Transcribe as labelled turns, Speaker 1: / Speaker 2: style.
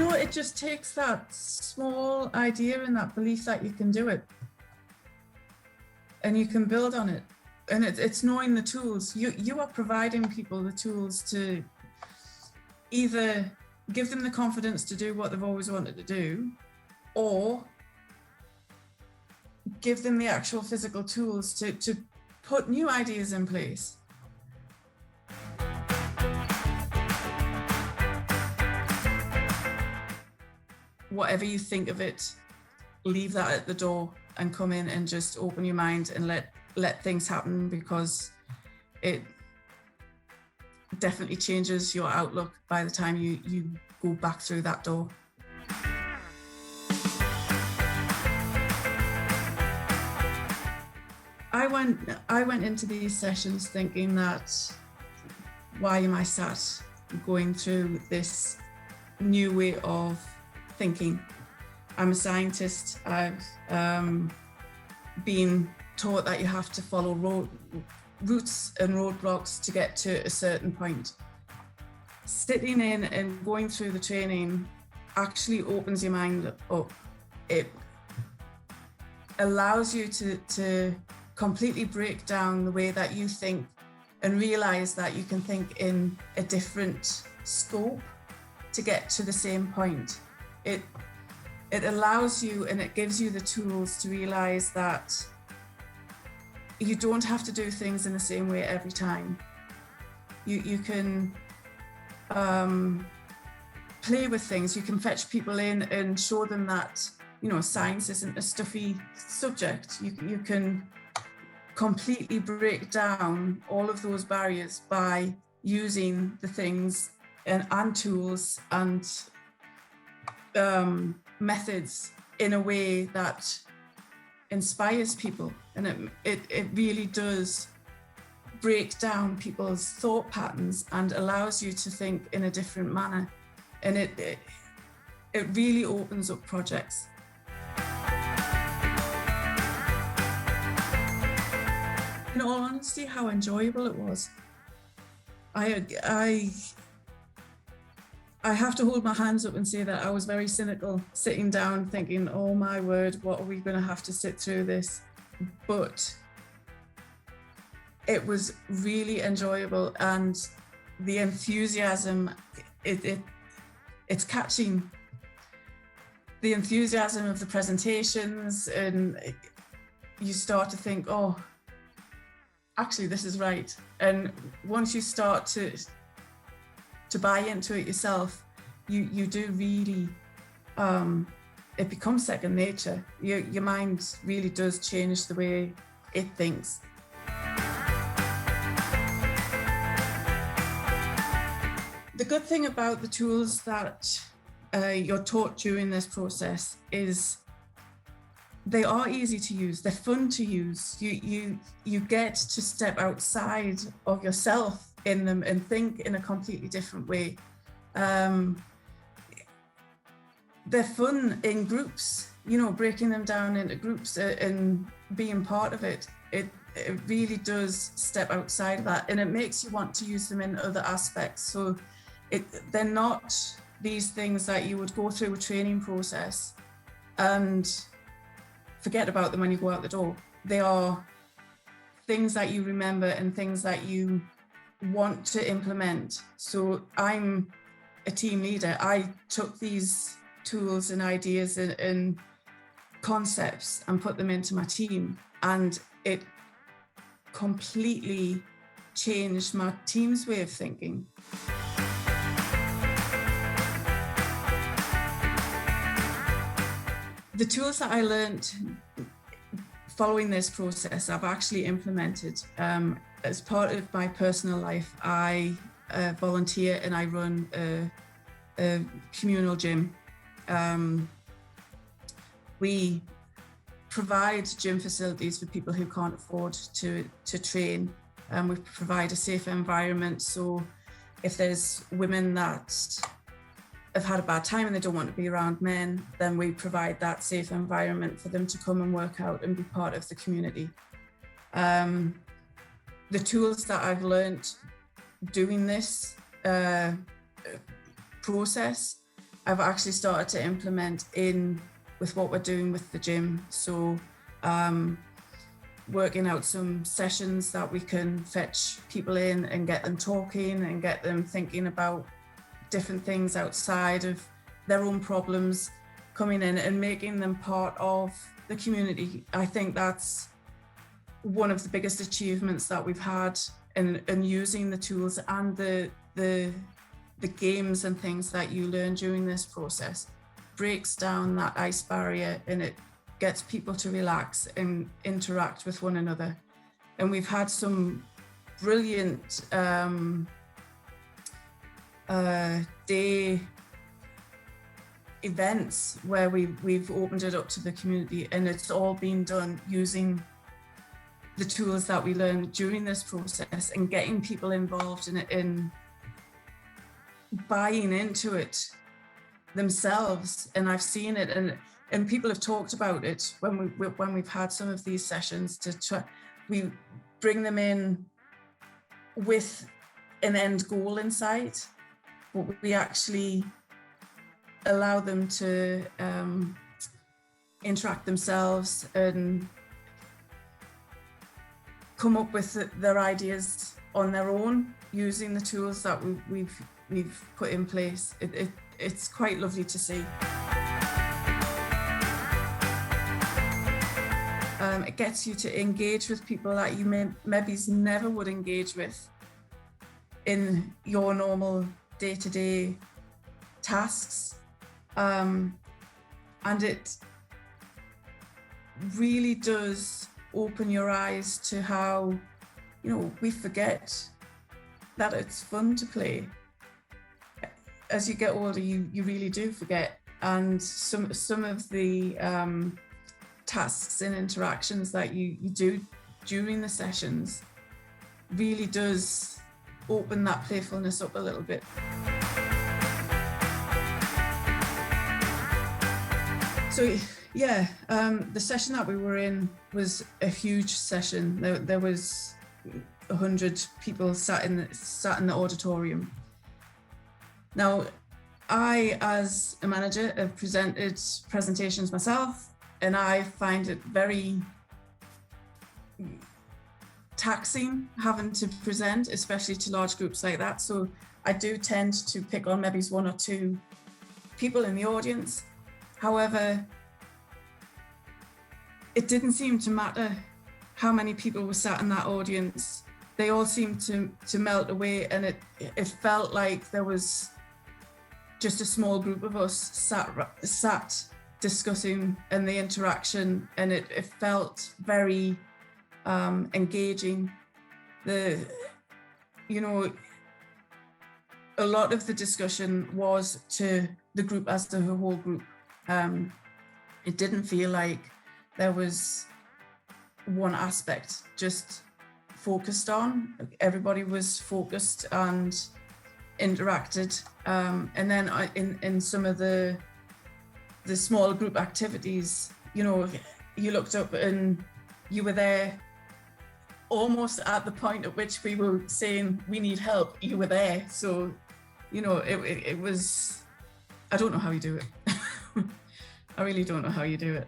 Speaker 1: It just takes that small idea and that belief that you can do it, and you can build on it. And it's knowing the tools. You are providing people the tools to either give them the confidence to do what they've always wanted to do, or give them the actual physical tools to put new ideas in place. Whatever you think of it, leave that at the door and come in and just open your mind and let things happen, because it definitely changes your outlook by the time you go back through that door. I went into these sessions thinking that, why am I sat going through this new way of thinking? I'm a scientist. I've been taught that you have to follow routes and roadblocks to get to a certain point. Sitting in and going through the training actually opens your mind up. It allows you to completely break down the way that you think and realize that you can think in a different scope to get to the same point. It allows you, and it gives you the tools to realize that you don't have to do things in the same way every time. You can play with things. You can fetch people in and show them that, science isn't a stuffy subject. You can completely break down all of those barriers by using the things and tools and methods in a way that inspires people. And it really does break down people's thought patterns and allows you to think in a different manner. And it really opens up projects. In all honesty, how enjoyable it was. I have to hold my hands up and say that I was very cynical, sitting down thinking, oh my word, what are we going to have to sit through this? But it was really enjoyable, and the enthusiasm, it's catching. The enthusiasm of the presentations, and you start to think, oh, actually this is right. And once you start to buy into it yourself, you do really, it becomes second nature. Your mind really does change the way it thinks. The good thing about the tools that you're taught during this process is they are easy to use. They're fun to use. You get to step outside of yourself in them and think in a completely different way. They're fun in groups, breaking them down into groups and being part of it. It really does step outside of that, and it makes you want to use them in other aspects. So they're not these things that you would go through a training process and forget about them when you go out the door. They are things that you remember and things that you want to implement. So I'm a team leader. I took these tools and ideas and concepts and put them into my team, and it completely changed my team's way of thinking. The tools that I learned following this process, I've actually implemented. As part of my personal life, I volunteer and I run a communal gym. We provide gym facilities for people who can't afford to train. We provide a safe environment. So if there's women that have had a bad time and they don't want to be around men, then we provide that safe environment for them to come and work out and be part of the community. The tools that I've learned doing this process I've actually started to implement in with what we're doing with the gym. So working out some sessions that we can fetch people in and get them talking and get them thinking about different things outside of their own problems, coming in and making them part of the community. I think that's one of the biggest achievements that we've had in using the tools and the games and things that you learn during this process breaks down that ice barrier, and it gets people to relax and interact with one another. And we've had some brilliant day events where we've opened it up to the community, and it's all been done using the tools that we learned during this process and getting people involved in it, in buying into it themselves. And I've seen it, and people have talked about it when we've had some of these sessions to try. We bring them in with an end goal in sight, but we actually allow them to interact themselves and come up with their ideas on their own using the tools that we've put in place. It's quite lovely to see. It gets you to engage with people that you maybe never would engage with in your normal day-to-day tasks. And it really does open your eyes to how, we forget that it's fun to play. As you get older, you really do forget. And some of the tasks and interactions that you do during the sessions really does open that playfulness up a little bit. So yeah, the session that we were in was a huge session. There was 100 people sat in the auditorium. Now, I, as a manager, have presented presentations myself, and I find it very taxing having to present, especially to large groups like that. So I do tend to pick on maybe one or two people in the audience. However, it didn't seem to matter how many people were sat in that audience. They all seemed to melt away, and it felt like there was just a small group of us sat discussing, and the interaction, and it felt very engaging. A lot of the discussion was to the group as the whole group. It didn't feel like there was one aspect just focused on. Everybody was focused and interacted. And then in some of the small group activities, you looked up and you were there almost at the point at which we were saying we need help. You were there. So, it was, I don't know how you do it. I really don't know how you do it.